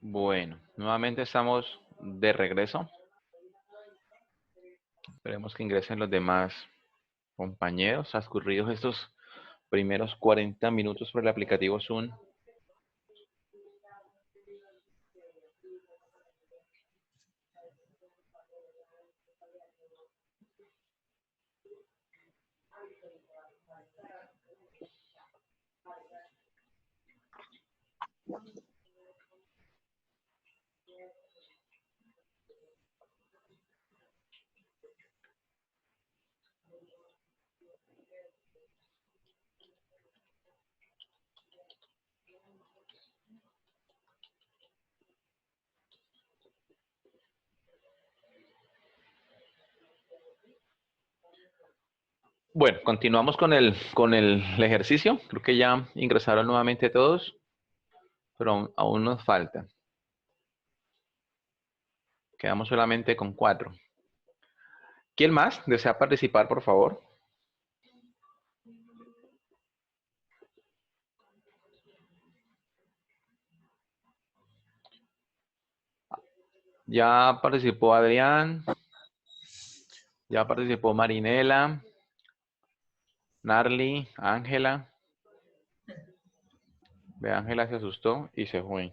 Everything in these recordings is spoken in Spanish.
Bueno, nuevamente estamos de regreso. Esperemos que ingresen los demás compañeros. Transcurridos estos primeros 40 minutos por el aplicativo Zoom. Bueno, continuamos con el ejercicio. Creo que ya ingresaron nuevamente todos, pero aún nos falta. Quedamos solamente con 4. ¿Quién más desea participar, por favor? Ya participó Adrián. Ya participó Marinela. Narly, Ángela. Ve, Ángela se asustó y se fue.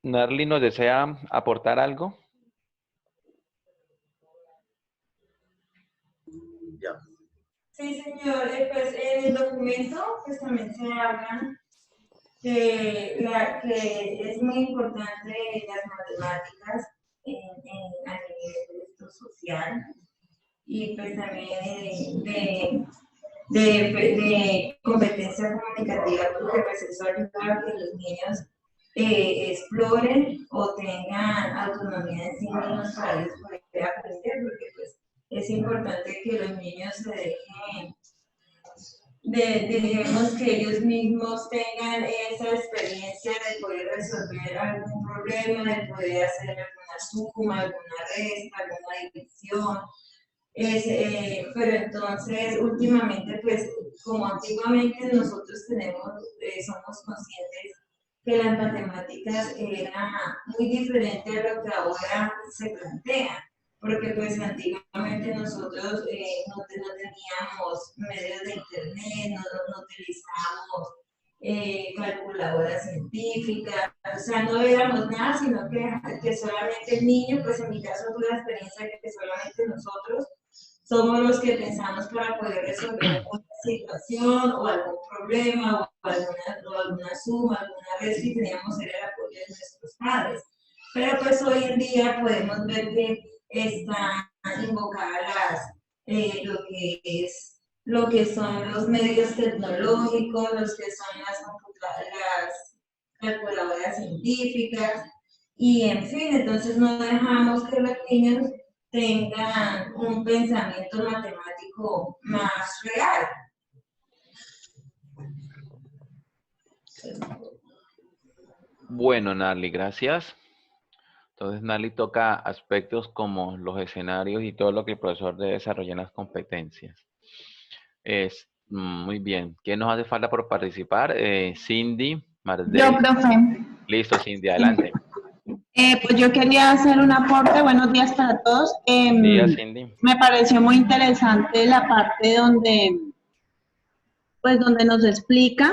Narly, ¿nos desea aportar algo? Ya. Sí, señor. Pues en el documento pues también se habla que es muy importante las matemáticas a nivel social y pues también de competencia comunicativa, porque pues eso ayuda a que los niños exploren o tengan autonomía en sí mismos para ellos poder aprender, porque pues es importante que los niños se dejen dejemos que ellos mismos tengan esa experiencia de poder resolver algún problema, de poder hacer alguna suma, alguna resta, alguna división. Pero entonces, últimamente, pues, como antiguamente nosotros somos conscientes que las matemáticas eran muy diferentes a lo que ahora se plantea, porque pues antiguamente nosotros no teníamos medios de internet, no utilizábamos calculadoras científicas, o sea, no éramos nada, sino que solamente el niño, pues en mi caso tuve la experiencia de que solamente nosotros somos los que pensamos para poder resolver alguna situación o algún problema o alguna suma, alguna vez y teníamos el apoyo de nuestros padres. Pero pues hoy en día podemos ver que están invocadas lo que son los medios tecnológicos, los que son las calculadoras científicas y en fin, entonces no dejamos que los niños tengan un pensamiento matemático más real. Bueno, Narly, gracias. Entonces, Narly toca aspectos como los escenarios y todo lo que el profesor debe desarrollar en las competencias. Muy bien. ¿Quién nos hace falta por participar? Cindy, Mardel. Yo, profe. Listo, Cindy, adelante. Pues yo quería hacer un aporte. Buenos días para todos. Días, Cindy. Me pareció muy interesante la parte donde nos explica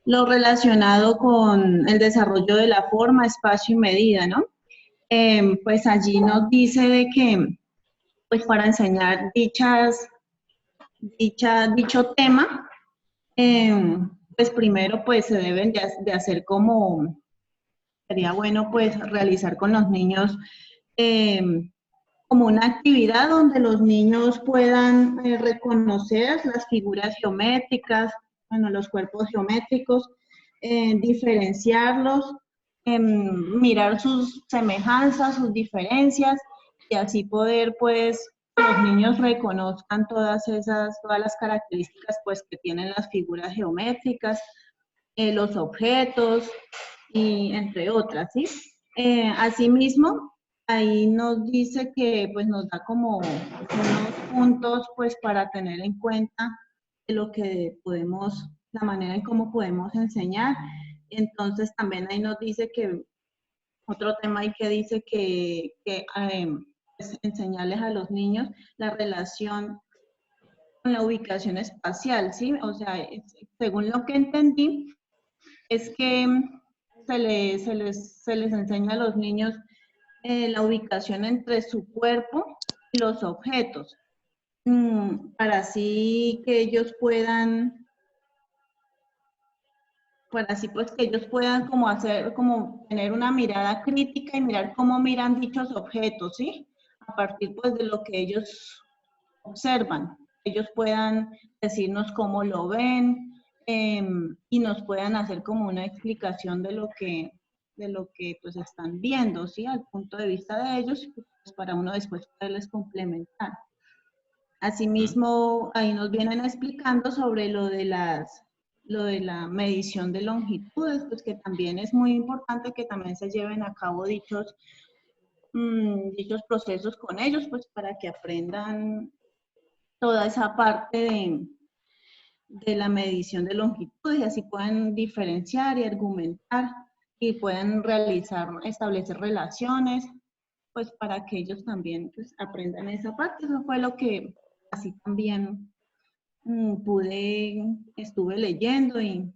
lo relacionado con el desarrollo de la forma, espacio y medida, ¿no? Pues allí nos dice de que, pues para enseñar dicho tema, pues primero pues se deben de hacer como, sería bueno pues realizar con los niños como una actividad donde los niños puedan reconocer las figuras geométricas, bueno, los cuerpos geométricos, diferenciarlos, mirar sus semejanzas, sus diferencias, y así poder, pues, que los niños reconozcan todas las características, pues, que tienen las figuras geométricas, los objetos, y entre otras, ¿sí? Asimismo, ahí nos dice que pues nos da como unos puntos pues para tener en cuenta de lo que podemos, la manera en cómo podemos enseñar. Entonces también ahí nos dice que otro tema ahí que dice que pues, enseñarles a los niños la relación con la ubicación espacial, ¿sí? O sea, según lo que entendí, es que se les enseña a los niños la ubicación entre su cuerpo y los objetos, para así que ellos puedan, para así pues que ellos puedan como hacer, como tener una mirada crítica y mirar cómo miran dichos objetos, ¿sí? A partir pues de lo que ellos observan, ellos puedan decirnos cómo lo ven, y nos puedan hacer como una explicación de lo que pues están viendo, ¿sí? Al punto de vista de ellos, pues para uno después poderles complementar. Asimismo, ahí nos vienen explicando sobre lo de la medición de longitudes, pues que también es muy importante que también se lleven a cabo dichos procesos con ellos, pues para que aprendan toda esa parte de la medición de longitudes y así pueden diferenciar y argumentar y pueden establecer relaciones, pues para que ellos también pues, aprendan esa parte. Eso fue lo que así también estuve leyendo y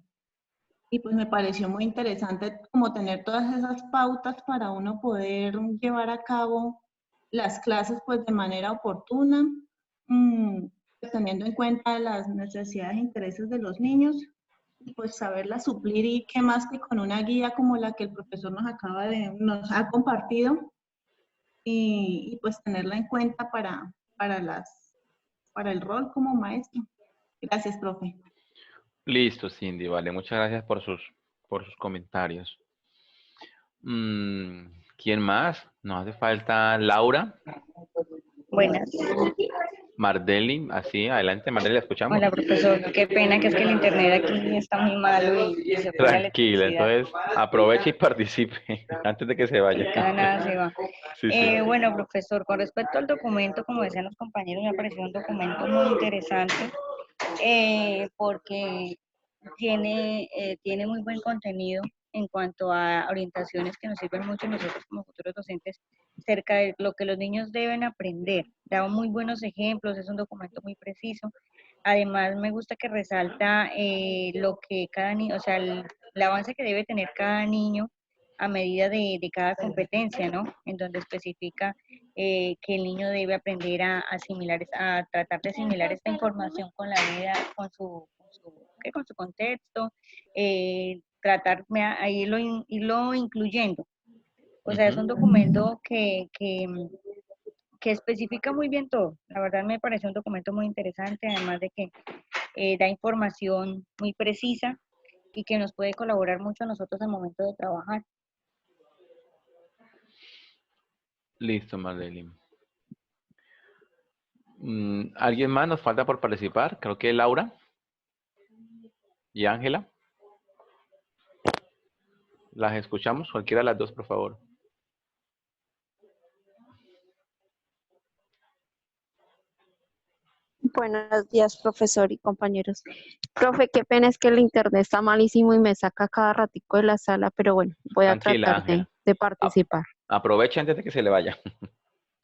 pues me pareció muy interesante como tener todas esas pautas para uno poder llevar a cabo las clases pues de manera oportuna, pues, teniendo en cuenta las necesidades e intereses de los niños y pues saberlas suplir y qué más que con una guía como la que el profesor nos ha compartido y pues tenerla en cuenta para el rol como maestro. Gracias, profe. Listo, Cindy, vale. Muchas gracias por sus comentarios. ¿Quién más? Nos hace falta Laura, Buenas. Mardeli, así, adelante, Mardeli, la escuchamos. Hola, profesor. Qué pena que es que el internet aquí está muy malo y se fue la Tranquila, electricidad. entonces aproveche y participe antes de que se vaya. Ya nada se va. Sí, sí. Bueno, profesor, con respecto al documento, como decían los compañeros, me pareció un documento muy interesante porque tiene muy buen contenido en cuanto a orientaciones que nos sirven mucho a nosotros como futuros docentes cerca de lo que los niños deben aprender. Da muy buenos ejemplos, es un documento muy preciso. Además, me gusta que resalta lo que cada niño, o sea, el avance que debe tener cada niño a medida de cada competencia, ¿no? En donde especifica que el niño debe aprender a asimilar, a tratar de asimilar esta información con la vida, con su contexto, a irlo incluyendo. O sea, es un documento que especifica muy bien todo. La verdad me parece un documento muy interesante, además de que da información muy precisa y que nos puede colaborar mucho a nosotros al momento de trabajar. Listo, Mardeli. ¿Alguien más nos falta por participar? Creo que Laura y Ángela. Las escuchamos, cualquiera de las dos, por favor. Buenos días, profesor y compañeros. Profe, qué pena es que el internet está malísimo y me saca cada ratico de la sala, pero bueno, voy a Tranquila, tratar Ángela. de participar. Aproveche antes de que se le vaya.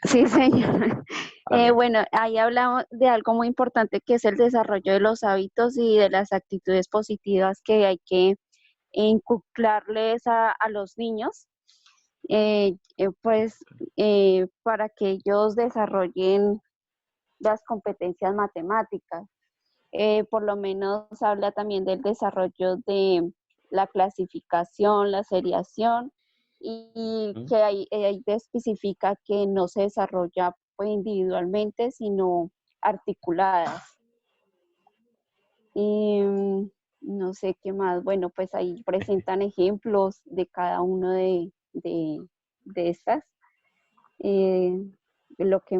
Sí, señor. Vale. Bueno, ahí hablamos de algo muy importante que es el desarrollo de los hábitos y de las actitudes positivas que hay que inculcarles a los niños, para que ellos desarrollen las competencias matemáticas. Por lo menos habla también del desarrollo de la clasificación, la seriación, y que ahí especifica que no se desarrolla pues, individualmente, sino articuladas. Y no sé qué más. Bueno, pues ahí presentan ejemplos de cada uno de estas. Lo que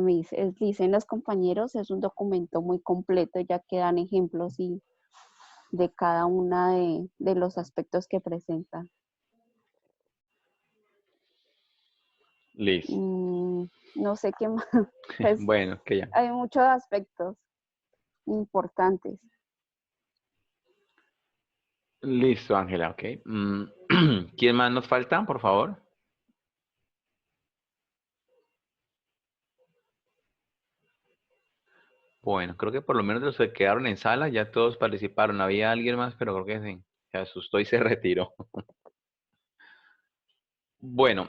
dicen los compañeros es un documento muy completo, ya que dan ejemplos de cada una de los aspectos que presentan. Listo. No sé qué más. Pues Bueno, que ya. hay muchos aspectos importantes. Listo, Ángela, ok. ¿Quién más nos falta, por favor? Bueno, creo que por lo menos de los que quedaron en sala ya todos participaron. Había alguien más, pero creo que se asustó y se retiró. Bueno,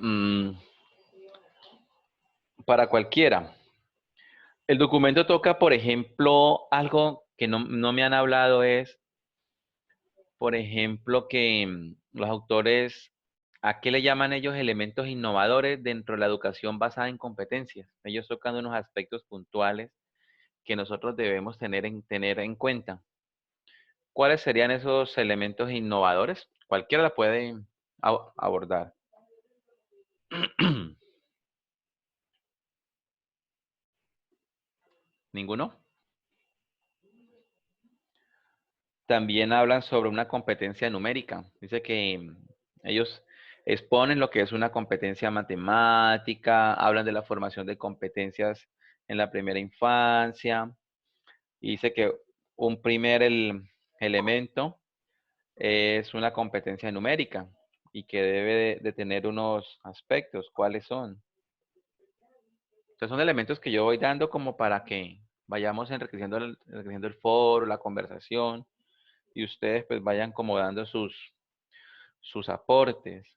para cualquiera. El documento toca, por ejemplo, algo que no me han hablado es, por ejemplo, que los autores, ¿a qué le llaman ellos elementos innovadores dentro de la educación basada en competencias? Ellos tocan unos aspectos puntuales que nosotros debemos tener en cuenta. ¿Cuáles serían esos elementos innovadores? Cualquiera la puede abordar. ¿Ninguno? También hablan sobre una competencia numérica. Dice que ellos exponen lo que es una competencia matemática, hablan de la formación de competencias en la primera infancia. Y dice que un primer elemento es una competencia numérica y que debe de tener unos aspectos. ¿Cuáles son? Entonces son elementos que yo voy dando como para que vayamos enriqueciendo el foro, la conversación, y ustedes pues vayan como dando sus aportes.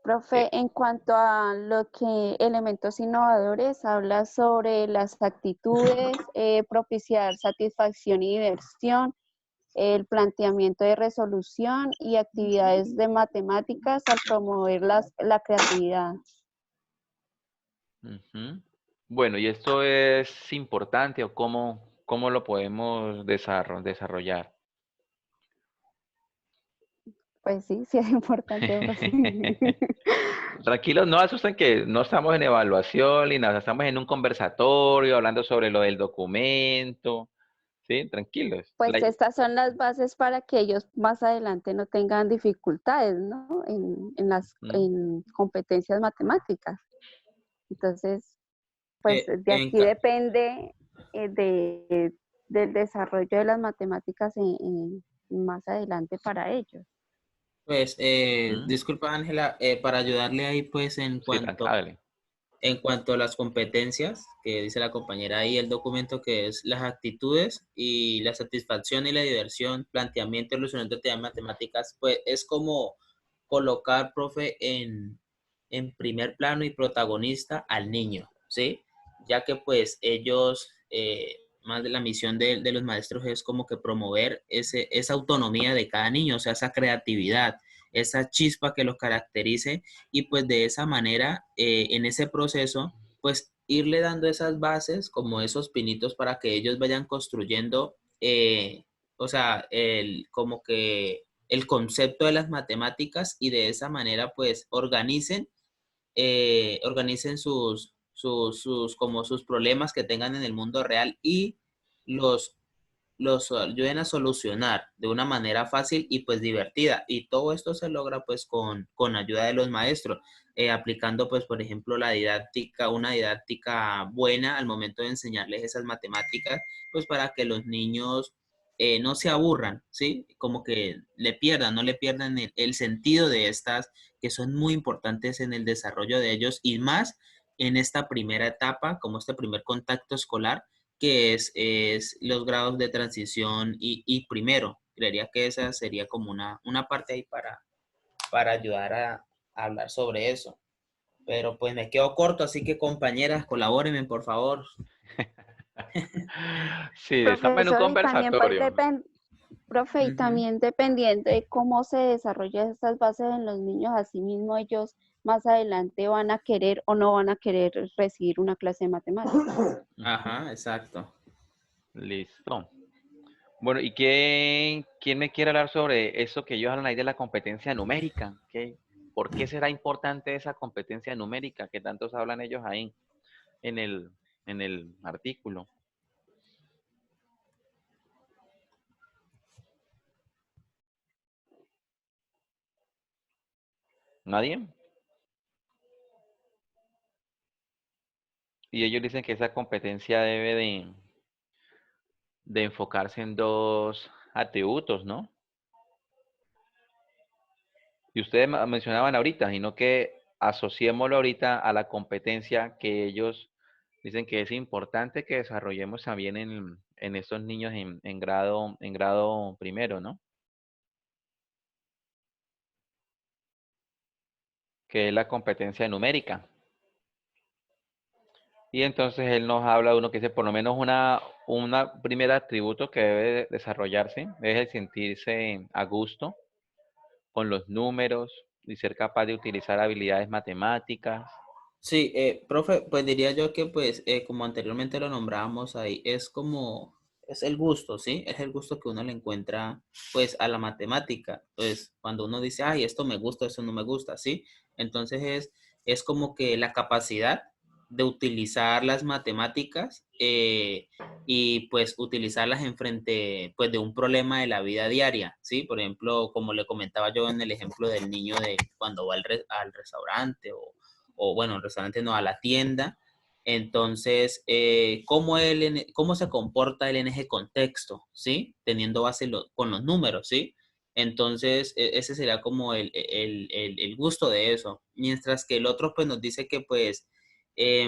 Profe, en cuanto a lo que elementos innovadores, habla sobre las actitudes, propiciar satisfacción y diversión, el planteamiento de resolución y actividades de matemáticas al promover la creatividad. Ujú. Bueno, y esto es importante o cómo lo podemos desarrollar. Pues sí, sí es importante, profe. Tranquilos, no asusten que no estamos en evaluación ni nada, estamos en un conversatorio hablando sobre lo del documento, ¿sí? Tranquilos. Pues estas son las bases para que ellos más adelante no tengan dificultades, ¿no? En competencias matemáticas. Entonces, pues de En aquí depende del desarrollo de las matemáticas más adelante para ellos. Pues, Ujú. disculpa Ángela, para ayudarle ahí, pues Sí, dale. en cuanto a las competencias, que dice la compañera ahí, el documento que es las actitudes y la satisfacción y la diversión, planteamiento y resolución de matemáticas, pues es como colocar, profe, en primer plano y protagonista al niño, ¿sí? Ya que pues ellos, más de la misión de los maestros es como que promover esa autonomía de cada niño, o sea, esa creatividad, esa chispa que los caracterice y pues de esa manera, en ese proceso, pues irle dando esas bases, como esos pinitos para que ellos vayan construyendo, o sea, como que el concepto de las matemáticas y de esa manera pues organicen como sus problemas que tengan en el mundo real y los, los ayuden a solucionar de una manera fácil y pues divertida. Y todo esto se logra pues con ayuda de los maestros, aplicando pues por ejemplo una didáctica buena al momento de enseñarles esas matemáticas, pues para que los niños no se aburran, ¿sí? Como que no le pierdan el sentido de estas que son muy importantes en el desarrollo de ellos y más en esta primera etapa, como este primer contacto escolar, que es los grados de transición y primero. Creería que esa sería como una parte ahí para ayudar a hablar sobre eso. Pero pues me quedo corto, así que compañeras, colabórenme, por favor. Sí, estamos en un Profesor, y también pues conversatorio. profe, y Ujú. también dependiendo de cómo se desarrollan estas bases en los niños, así mismo ellos más adelante van a querer o no van a querer recibir una clase de matemáticas. Ajá, exacto. Listo. Bueno, ¿y quién me quiere hablar sobre eso que ellos hablan ahí de la competencia numérica? ¿Por qué será importante esa competencia numérica que tantos hablan ellos ahí en el artículo? ¿Nadie? y ellos dicen que esa competencia debe de enfocarse en dos atributos, ¿no? Y ustedes mencionaban ahorita, sino que asociémoslo ahorita a la competencia que ellos dicen que es importante que desarrollemos también en estos niños en grado primero, ¿no? Que es la competencia numérica. Y entonces él nos habla de uno que dice por lo menos una primer atributo que debe desarrollarse es el sentirse a gusto con los números y ser capaz de utilizar habilidades matemáticas. Sí, profe, pues diría yo que pues como anteriormente lo nombrábamos ahí, es como, es el gusto, ¿sí? Es el gusto que uno le encuentra pues a la matemática. Pues cuando uno dice, ay, esto me gusta, esto no me gusta, ¿sí? Entonces es como que la capacidad de utilizar las matemáticas y pues utilizarlas en frente pues de un problema de la vida diaria, ¿sí? Por ejemplo, como le comentaba yo en el ejemplo del niño de cuando va al restaurante o bueno, el restaurante no, a la tienda. Entonces, ¿cómo se comporta él en ese contexto? ¿Sí? Teniendo base con los números, ¿sí? Entonces, ese sería como el gusto de eso. Mientras que el otro, pues, nos dice que, pues, se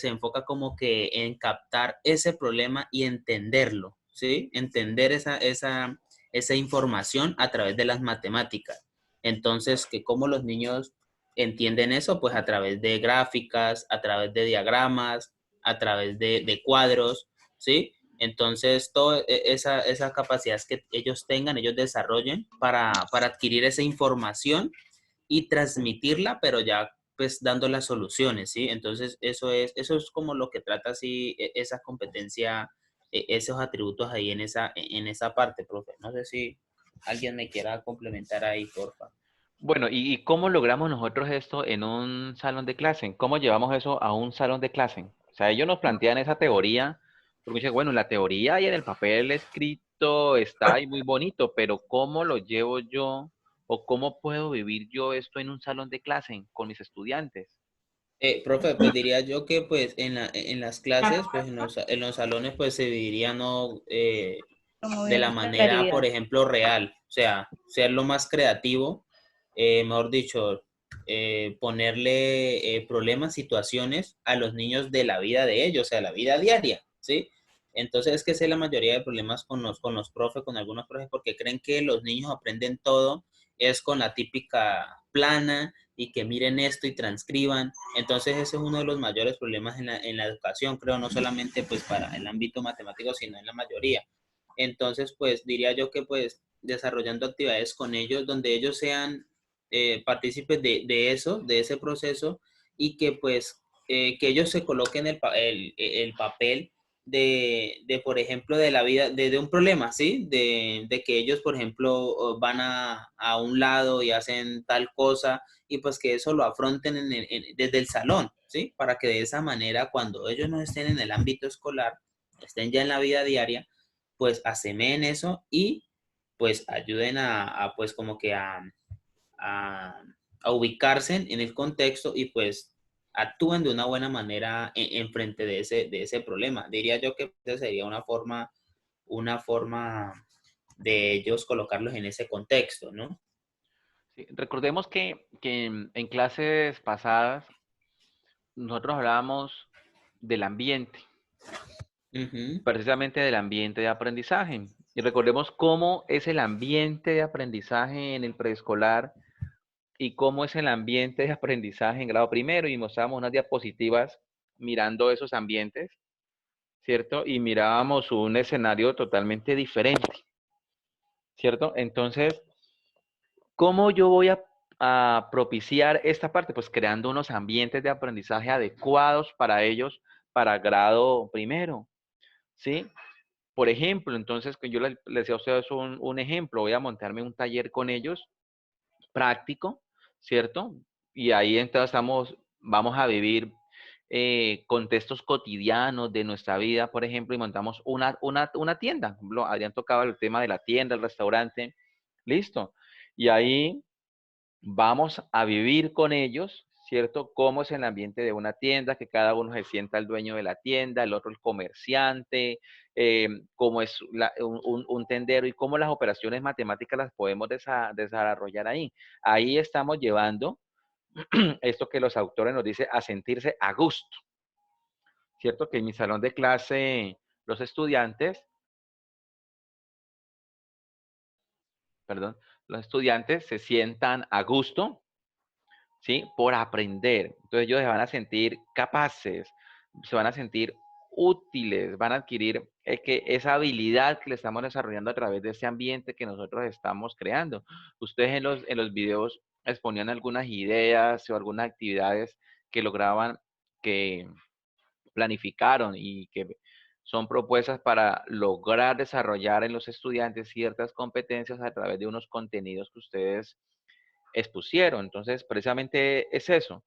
enfoca como que en captar ese problema y entenderlo, ¿sí? Entender esa información a través de las matemáticas. Entonces, que como los niños entienden eso, pues a través de gráficas, a través de diagramas, a través de cuadros, ¿sí? Entonces, toda esa capacidad que ellos tengan, ellos desarrollen para adquirir esa información y transmitirla, pero ya pues dando las soluciones, ¿sí? Entonces, eso es como lo que trata así esa competencia, esos atributos ahí en esa parte, profe. No sé si alguien me quiera complementar ahí, porfa. Bueno, ¿y cómo logramos nosotros esto en un salón de clase? ¿Cómo llevamos eso a un salón de clase? O sea, ellos nos plantean esa teoría, porque dicen, bueno, la teoría y en el papel escrito está ahí muy bonito, pero ¿cómo lo llevo yo o cómo puedo vivir yo esto en un salón de clase con mis estudiantes? Profe, pues diría yo que pues en las clases, pues en los salones pues se dividiría no de la Promoviendo la manera, por claridad. ejemplo, real, o sea, ser lo más creativo, mejor dicho, ponerle problemas, situaciones a los niños de la vida de ellos, o sea, la vida diaria, ¿sí? Entonces es que sé la mayoría de problemas con los profes, con algunos profes, porque creen que los niños aprenden todo, es con la típica plana y que miren esto y transcriban. Entonces ese es uno de los mayores problemas en la educación, creo, no solamente pues para el ámbito matemático, sino en la mayoría. Entonces, pues diría yo que pues desarrollando actividades con ellos donde ellos sean partícipes de eso, de ese proceso y que pues que ellos se coloquen el papel por ejemplo, de la vida, de un problema, ¿sí? De que ellos, por ejemplo, van a un lado y hacen tal cosa y pues que eso lo afronten desde el salón, ¿sí? Para que de esa manera, cuando ellos no estén en el ámbito escolar, estén ya en la vida diaria, pues asemen eso y pues ayuden pues como que a, a ubicarse en el contexto y pues actúen de una buena manera en frente de ese problema. Diría yo que esa sería una forma de ellos colocarlos en ese contexto, ¿no? Sí, recordemos que en clases pasadas nosotros hablábamos del ambiente, Ujú. precisamente del ambiente de aprendizaje. Y recordemos cómo es el ambiente de aprendizaje en el preescolar y cómo es el ambiente de aprendizaje en grado primero. Y mostrábamos unas diapositivas mirando esos ambientes, ¿cierto? Y mirábamos un escenario totalmente diferente, ¿cierto? Entonces, ¿cómo yo voy a propiciar esta parte? Pues creando unos ambientes de aprendizaje adecuados para ellos, para grado primero, ¿sí? Por ejemplo, entonces, que yo les decía a ustedes un ejemplo, voy a montarme un taller con ellos práctico, ¿cierto? Y ahí entonces vamos a vivir contextos cotidianos de nuestra vida, por ejemplo, y montamos una tienda. Por ejemplo, Adrián tocaba el tema de la tienda, el restaurante, listo. Y ahí vamos a vivir con ellos, ¿cierto? Cómo es el ambiente de una tienda, que cada uno se sienta el dueño de la tienda, el otro el comerciante, cómo es un tendero y cómo las operaciones matemáticas las podemos desarrollar ahí. Ahí estamos llevando esto que los autores nos dicen a sentirse a gusto, ¿cierto? Que en mi salón de clase los estudiantes, perdón, los estudiantes se sientan a gusto, ¿sí? Por aprender. Entonces ellos se van a sentir capaces, se van a sentir útiles, van a adquirir esa habilidad que le estamos desarrollando a través de ese ambiente que nosotros estamos creando. Ustedes en los videos exponían algunas ideas o algunas actividades que lograban, que planificaron y que son propuestas para lograr desarrollar en los estudiantes ciertas competencias a través de unos contenidos que ustedes expusieron. Entonces, precisamente es eso.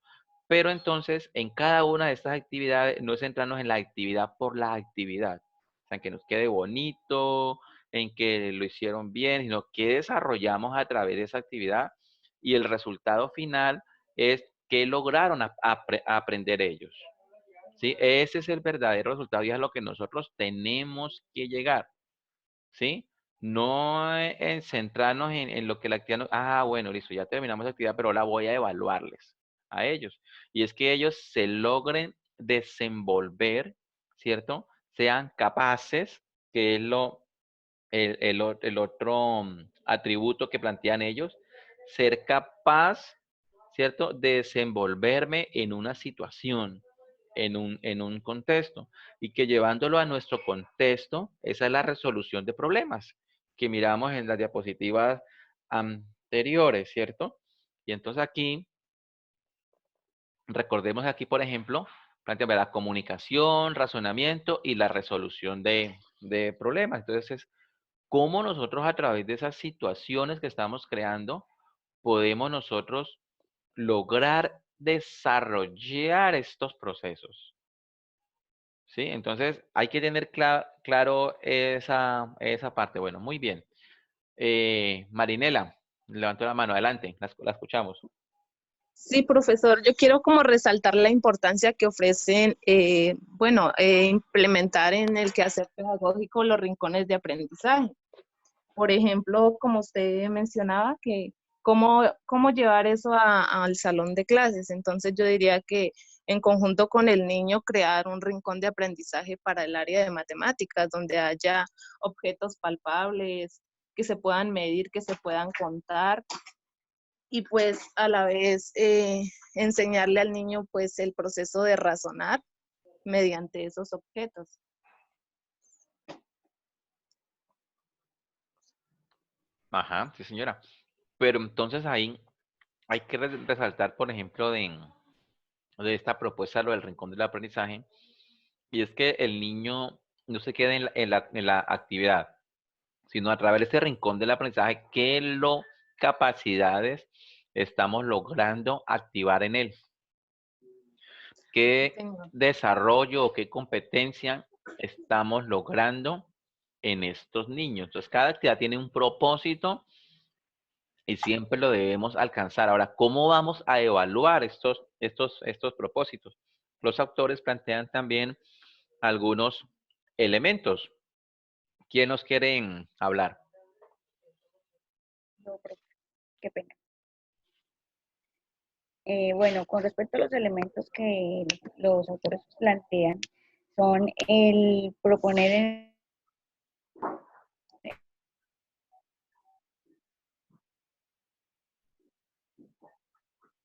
Pero entonces, en cada una de estas actividades, no es centrarnos en la actividad por la actividad. O sea, en que nos quede bonito, en que lo hicieron bien, sino que desarrollamos a través de esa actividad y el resultado final es qué lograron aprender ellos. ¿Sí? Ese es el verdadero resultado y es a lo que nosotros tenemos que llegar. ¿Sí? No en centrarnos en lo que la actividad bueno, listo, ya terminamos la actividad, pero ahora voy a evaluarles a ellos. Y es que ellos se logren desenvolver, ¿cierto? Sean capaces, que es el otro atributo que plantean ellos, ser capaz, ¿cierto? De desenvolverme en una situación, en un contexto, y que llevándolo a nuestro contexto, esa es la resolución de problemas que miramos en las diapositivas anteriores, ¿cierto? Y entonces aquí, recordemos aquí, por ejemplo, planteamos la comunicación, razonamiento y la resolución de problemas. Entonces, cómo nosotros a través de esas situaciones que estamos creando, podemos nosotros lograr desarrollar estos procesos. ¿Sí? Entonces, hay que tener claro esa parte. Bueno, muy bien. Marinela, levantó la mano, adelante, la escuchamos. Sí, profesor, yo quiero como resaltar la importancia que ofrecen, implementar en el quehacer pedagógico los rincones de aprendizaje. Por ejemplo, como usted mencionaba, que cómo llevar eso al salón de clases. Entonces yo diría que en conjunto con el niño crear un rincón de aprendizaje para el área de matemáticas, donde haya objetos palpables, que se puedan medir, que se puedan contar, y pues a la vez enseñarle al niño pues el proceso de razonar mediante esos objetos. Ajá, sí, señora. Pero entonces ahí hay que resaltar, por ejemplo, de esta propuesta, lo del rincón del aprendizaje, y es que el niño no se quede en la actividad, sino a través de este rincón del aprendizaje, capacidades estamos logrando activar en él, qué Señor. desarrollo o qué competencia estamos logrando en estos niños. Entonces, cada actividad tiene un propósito y siempre lo debemos alcanzar. Ahora, ¿cómo vamos a evaluar estos propósitos? Los autores plantean también algunos elementos. ¿Quién nos quieren hablar? No, profe, qué pena. Bueno, con respecto a los elementos que los autores plantean, son el proponer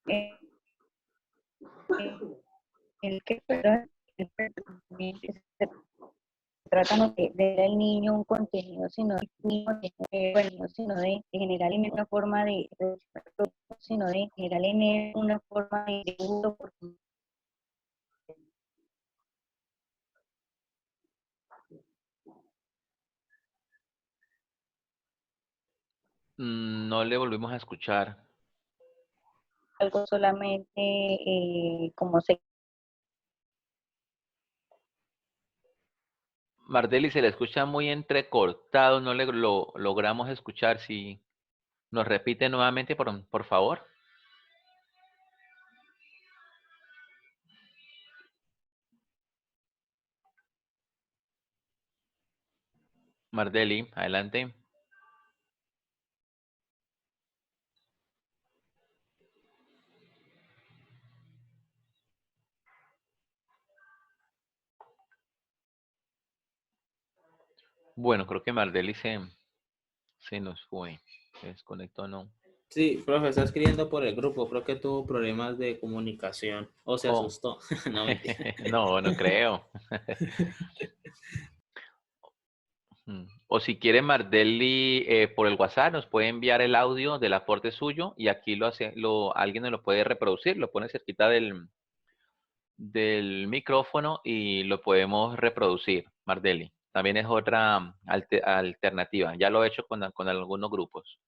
en el que, perdón, se trata no de dar al niño un contenido, sino de generar en él una forma sino de generar en él una forma de uso. No le volvimos a escuchar. Algo solamente como se Mardeli, se le escucha muy entrecortado, no lo logramos escuchar. Si nos repite nuevamente, por favor. Mardeli, adelante. Bueno, creo que Mardeli se nos fue. Se desconectó, ¿no? Sí, profe, está escribiendo por el grupo. Creo que tuvo problemas de comunicación o se Oh, asustó. No, mentira. no, no creo. O si quiere Mardeli por el WhatsApp, nos puede enviar el audio del aporte suyo y aquí alguien nos lo puede reproducir, lo pone cerquita del micrófono y lo podemos reproducir, Mardeli. También es otra alternativa. Ya lo he hecho con algunos grupos.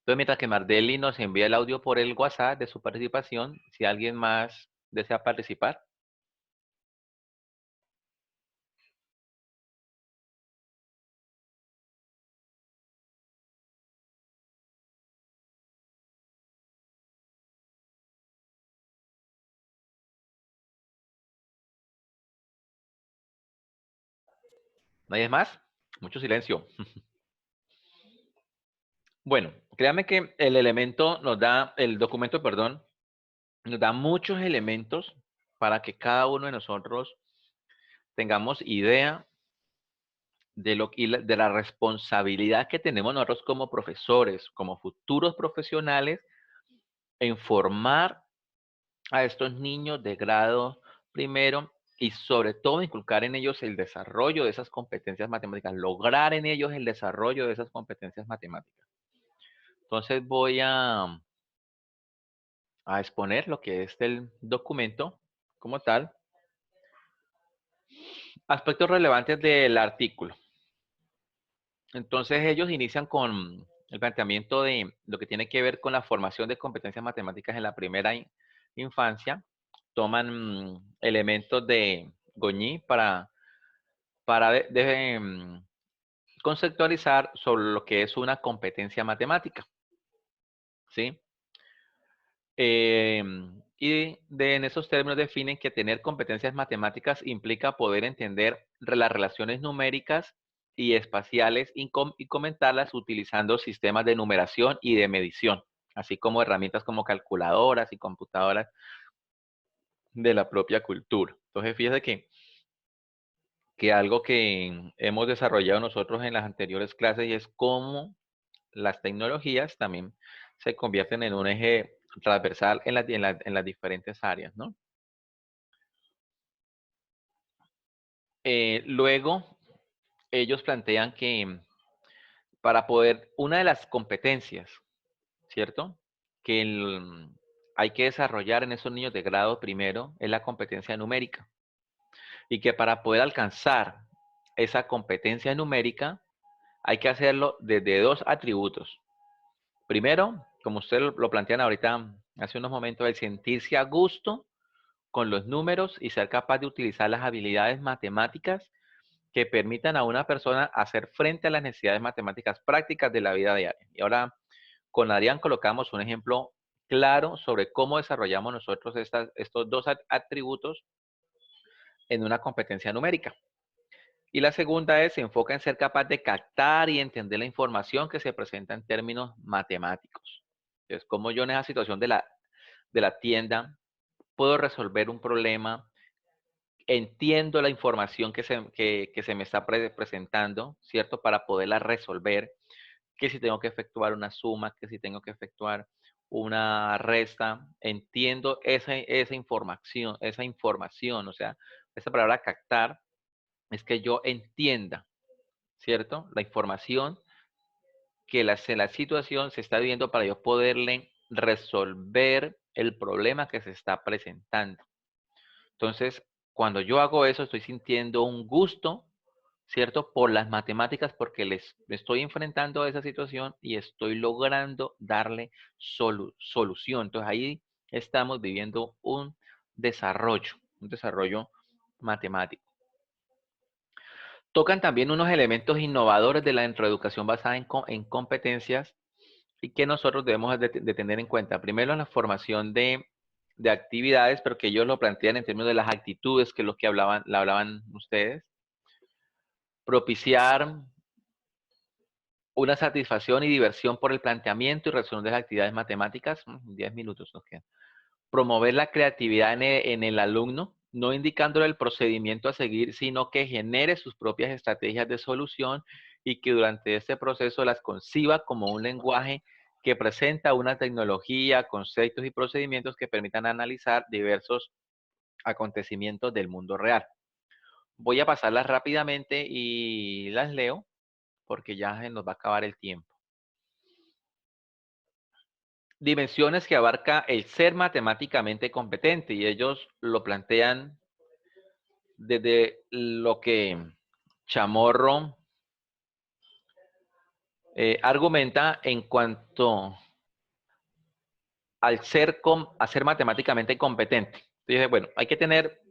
Entonces, mientras que Mardeli nos envía el audio por el WhatsApp de su participación, si alguien más desea participar. ¿Nadie más? Mucho silencio. Bueno, créame que el documento, perdón, nos da muchos elementos para que cada uno de nosotros tengamos idea de la responsabilidad que tenemos nosotros como profesores, como futuros profesionales, en formar a estos niños de grado primero y sobre todo inculcar en ellos el desarrollo de esas competencias matemáticas, lograr en ellos el desarrollo de esas competencias matemáticas. Entonces voy a exponer lo que es el documento como tal. Aspectos relevantes del artículo. Entonces ellos inician con el planteamiento de lo que tiene que ver con la formación de competencias matemáticas en la primera infancia. Toman elementos de Goñi para conceptualizar sobre lo que es una competencia matemática. ¿Sí? En esos términos definen que tener competencias matemáticas implica poder entender las relaciones numéricas y espaciales y comentarlas utilizando sistemas de numeración y de medición, así como herramientas como calculadoras y computadoras de la propia cultura. Entonces, fíjese que algo que hemos desarrollado nosotros en las anteriores clases y es cómo las tecnologías también se convierten en un eje transversal en las diferentes áreas, ¿no? Luego, ellos plantean que para poder, una de las competencias, ¿cierto? Que hay que desarrollar en esos niños de grado primero es la competencia numérica. Y que para poder alcanzar esa competencia numérica hay que hacerlo desde dos atributos. Primero, como ustedes lo plantean ahorita hace unos momentos, el sentirse a gusto con los números y ser capaz de utilizar las habilidades matemáticas que permitan a una persona hacer frente a las necesidades matemáticas prácticas de la vida diaria. Y ahora con Adrián colocamos un ejemplo claro sobre cómo desarrollamos nosotros estos dos atributos en una competencia numérica. Y la segunda se enfoca en ser capaz de captar y entender la información que se presenta en términos matemáticos. Entonces, como yo en esa situación de la tienda puedo resolver un problema, entiendo la información que se me está presentando, ¿cierto? Para poderla resolver, que si tengo que efectuar una suma, que si tengo que efectuar una resta, entiendo esa información, o sea, esa palabra captar es que yo entienda, ¿cierto? La información que la situación se está viendo para yo poderle resolver el problema que se está presentando. Entonces, cuando yo hago eso, estoy sintiendo un gusto, ¿cierto? Por las matemáticas, porque me estoy enfrentando a esa situación y estoy logrando darle solución. Entonces, ahí estamos viviendo un desarrollo matemático. Tocan también unos elementos innovadores de la introeducación basada en competencias y que nosotros debemos de tener en cuenta. Primero, la formación de actividades, pero que ellos lo plantean en términos de las actitudes, que es lo que hablaban ustedes. propiciar una satisfacción y diversión por el planteamiento y resolución de las actividades matemáticas. 10 minutos nos quedan. Promover la creatividad en el alumno, no indicándole el procedimiento a seguir, sino que genere sus propias estrategias de solución y que durante este proceso las conciba como un lenguaje que presenta una tecnología, conceptos y procedimientos que permitan analizar diversos acontecimientos del mundo real. Voy a pasarlas rápidamente y las leo porque ya se nos va a acabar el tiempo. Dimensiones que abarca el ser matemáticamente competente y ellos lo plantean desde lo que Chamorro argumenta en cuanto al ser, a ser matemáticamente competente. Entonces, bueno, hay que tener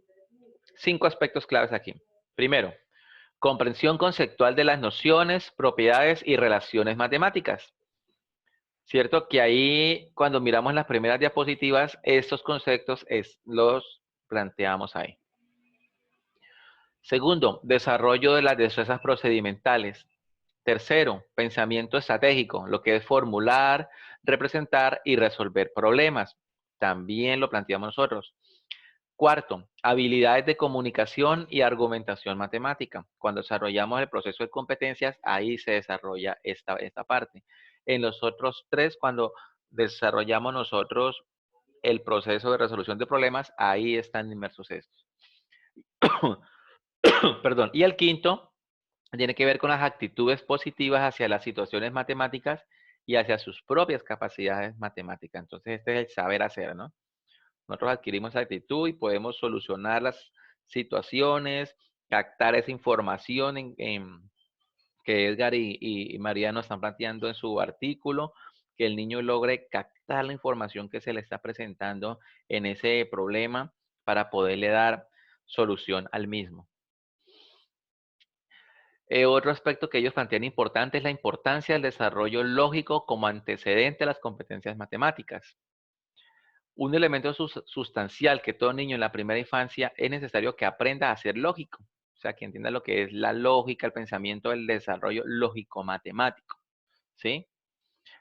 5 aspectos claves aquí. Primero, comprensión conceptual de las nociones, propiedades y relaciones matemáticas. Cierto que ahí, cuando miramos las primeras diapositivas, estos conceptos los planteamos ahí. Segundo, desarrollo de las destrezas procedimentales. Tercero, pensamiento estratégico, lo que es formular, representar y resolver problemas. También lo planteamos nosotros. Cuarto, habilidades de comunicación y argumentación matemática. Cuando desarrollamos el proceso de competencias, ahí se desarrolla esta parte. En los otros 3, cuando desarrollamos nosotros el proceso de resolución de problemas, ahí están inmersos estos. Perdón. Y el quinto tiene que ver con las actitudes positivas hacia las situaciones matemáticas y hacia sus propias capacidades matemáticas. Entonces, este es el saber hacer, ¿no? Nosotros adquirimos esa actitud y podemos solucionar las situaciones, captar esa información que Edgar y María nos están planteando en su artículo, que el niño logre captar la información que se le está presentando en ese problema para poderle dar solución al mismo. Otro aspecto que ellos plantean importante es la importancia del desarrollo lógico como antecedente a las competencias matemáticas. Un elemento sustancial que todo niño en la primera infancia es necesario que aprenda a ser lógico. O sea, que entienda lo que es la lógica, el pensamiento, el desarrollo lógico-matemático. ¿Sí?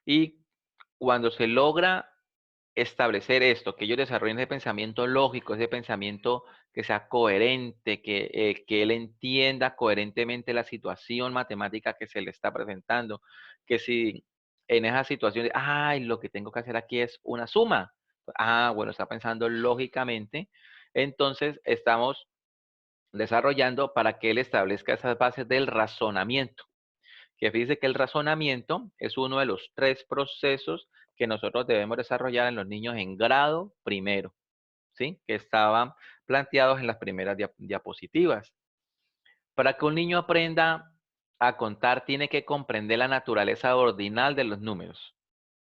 Y cuando se logra establecer esto, que ellos desarrollen ese pensamiento lógico, ese pensamiento que sea coherente, que él entienda coherentemente la situación matemática que se le está presentando, que si en esa situación, ay, lo que tengo que hacer aquí es una suma, bueno, está pensando lógicamente, entonces estamos desarrollando para que él establezca esas bases del razonamiento. Que fíjese que el razonamiento es uno de los 3 procesos que nosotros debemos desarrollar en los niños en grado primero, ¿sí? Que estaban planteados en las primeras diapositivas. Para que un niño aprenda a contar, tiene que comprender la naturaleza ordinal de los números.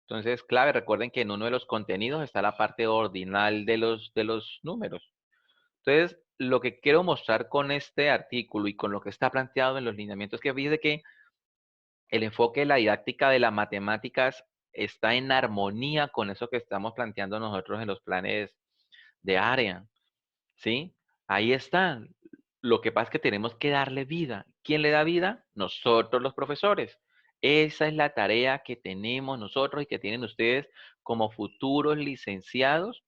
Entonces, clave, recuerden que en uno de los contenidos está la parte ordinal de los números. Entonces, lo que quiero mostrar con este artículo y con lo que está planteado en los lineamientos, que fíjese que el enfoque de la didáctica de las matemáticas está en armonía con eso que estamos planteando nosotros en los planes de área, ¿sí? Ahí están. Lo que pasa es que tenemos que darle vida. ¿Quién le da vida? Nosotros los profesores. Esa es la tarea que tenemos nosotros y que tienen ustedes como futuros licenciados,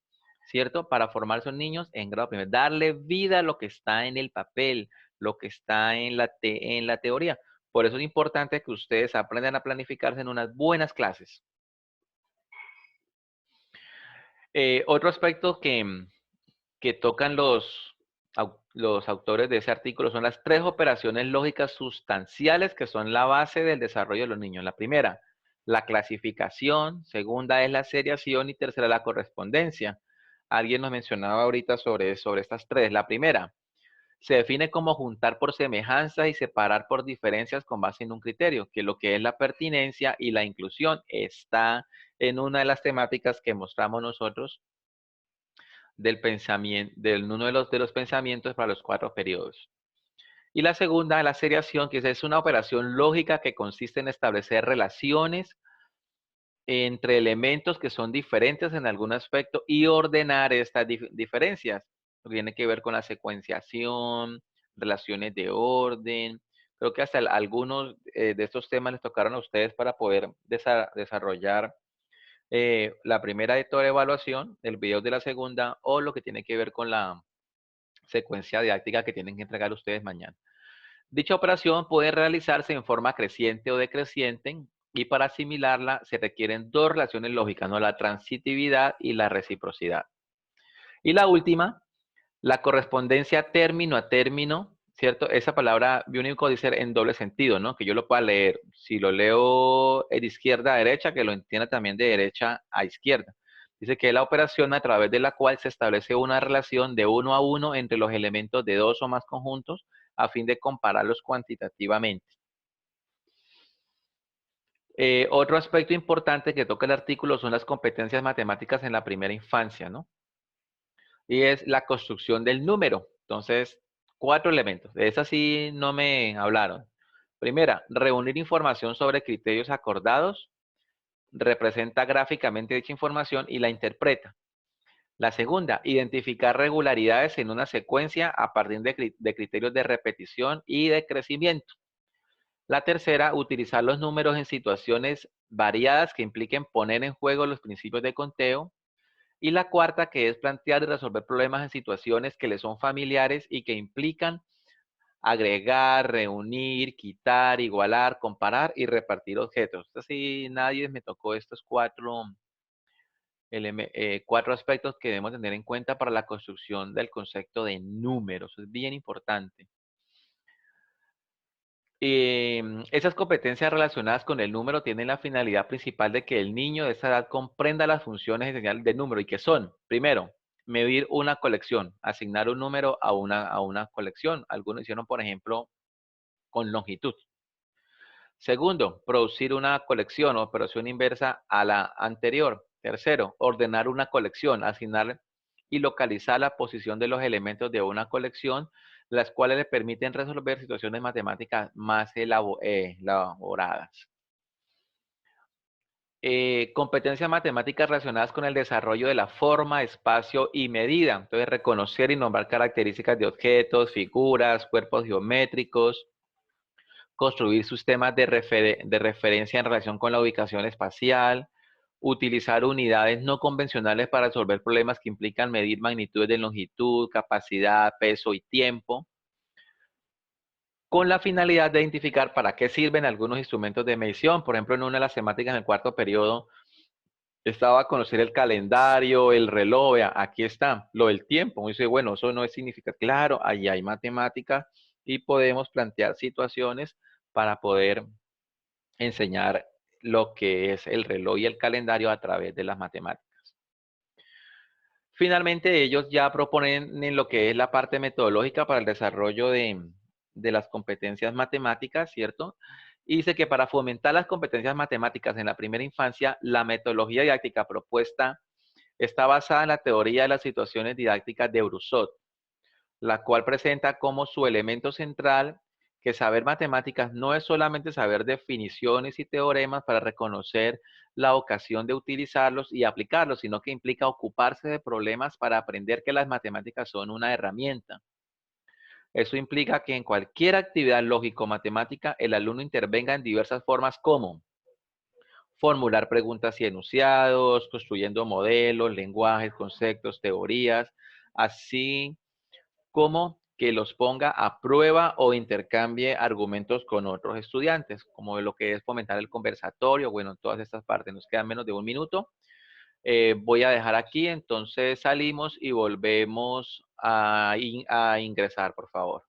¿cierto? Para formar a esos niños en grado primero. Darle vida a lo que está en el papel, lo que está en la teoría. Por eso es importante que ustedes aprendan a planificarse en unas buenas clases. Otro aspecto que tocan los autores de ese artículo son las 3 operaciones lógicas sustanciales que son la base del desarrollo de los niños. La primera, la clasificación. Segunda es la seriación y tercera, la correspondencia. Alguien nos mencionaba ahorita sobre estas 3. La primera, se define como juntar por semejanzas y separar por diferencias con base en un criterio, que lo que es la pertinencia y la inclusión está en una de las temáticas que mostramos nosotros del pensamiento, uno de los pensamientos para los 4 periodos. Y la segunda, la seriación, que es una operación lógica que consiste en establecer relaciones entre elementos que son diferentes en algún aspecto y ordenar estas diferencias. Tiene que ver con la secuenciación, relaciones de orden, Creo que hasta algunos de estos temas les tocaron a ustedes para poder desarrollar la primera de toda evaluación, el video de la segunda, o lo que tiene que ver con la secuencia didáctica que tienen que entregar ustedes mañana. Dicha operación puede realizarse en forma creciente o decreciente y para asimilarla se requieren dos relaciones lógicas, ¿no? La transitividad y la reciprocidad. Y la última, la correspondencia término a término, ¿cierto? Esa palabra biónico dice en doble sentido, ¿no? Que yo lo pueda leer. Si lo leo de izquierda a derecha, que lo entienda también de derecha a izquierda. Dice que es la operación a través de la cual se establece una relación de 1 a 1 entre los elementos de dos o más conjuntos a fin de compararlos cuantitativamente. Otro aspecto importante que toca el artículo son las competencias matemáticas en la primera infancia, ¿no? Y es la construcción del número. Entonces, 4 elementos. De esas sí no me hablaron. Primera, reunir información sobre criterios acordados, representa gráficamente dicha información y la interpreta. La segunda, identificar regularidades en una secuencia a partir de criterios de repetición y de crecimiento. La tercera, utilizar los números en situaciones variadas que impliquen poner en juego los principios de conteo. Y la cuarta, que es plantear y resolver problemas en situaciones que le son familiares y que implican agregar, reunir, quitar, igualar, comparar y repartir objetos. Así nadie me tocó estos cuatro aspectos que debemos tener en cuenta para la construcción del concepto de números. Es bien importante. Esas competencias relacionadas con el número tienen la finalidad principal de que el niño de esa edad comprenda las funciones esenciales del número y que son, primero, medir una colección, asignar un número a una colección. Algunos hicieron, por ejemplo, con longitud. Segundo, producir una colección o operación inversa a la anterior. Tercero, ordenar una colección, asignar y localizar la posición de los elementos de una colección, las cuales le permiten resolver situaciones matemáticas más elaboradas. Competencias matemáticas relacionadas con el desarrollo de la forma, espacio y medida. Entonces, reconocer y nombrar características de objetos, figuras, cuerpos geométricos, construir sistemas de referencia en relación con la ubicación espacial, utilizar unidades no convencionales para resolver problemas que implican medir magnitudes de longitud, capacidad, peso y tiempo, con la finalidad de identificar para qué sirven algunos instrumentos de medición. Por ejemplo, en una de las temáticas en el cuarto periodo estaba a conocer el calendario, el reloj, vea, aquí está, lo del tiempo. Dice, bueno, eso no significa, claro, ahí hay matemática y podemos plantear situaciones para poder enseñar lo que es el reloj y el calendario a través de las matemáticas. Finalmente, ellos ya proponen en lo que es la parte metodológica para el desarrollo de las competencias matemáticas, ¿cierto? Y dice que para fomentar las competencias matemáticas en la primera infancia, la metodología didáctica propuesta está basada en la teoría de las situaciones didácticas de Brusot, la cual presenta como su elemento central que saber matemáticas no es solamente saber definiciones y teoremas para reconocer la ocasión de utilizarlos y aplicarlos, sino que implica ocuparse de problemas para aprender que las matemáticas son una herramienta. Eso implica que en cualquier actividad lógico-matemática el alumno intervenga en diversas formas como formular preguntas y enunciados, construyendo modelos, lenguajes, conceptos, teorías, así como que los ponga a prueba o intercambie argumentos con otros estudiantes, como lo que es fomentar el conversatorio, bueno, todas estas partes. Nos quedan menos de un minuto. Voy a dejar aquí, entonces salimos y volvemos a ingresar, por favor.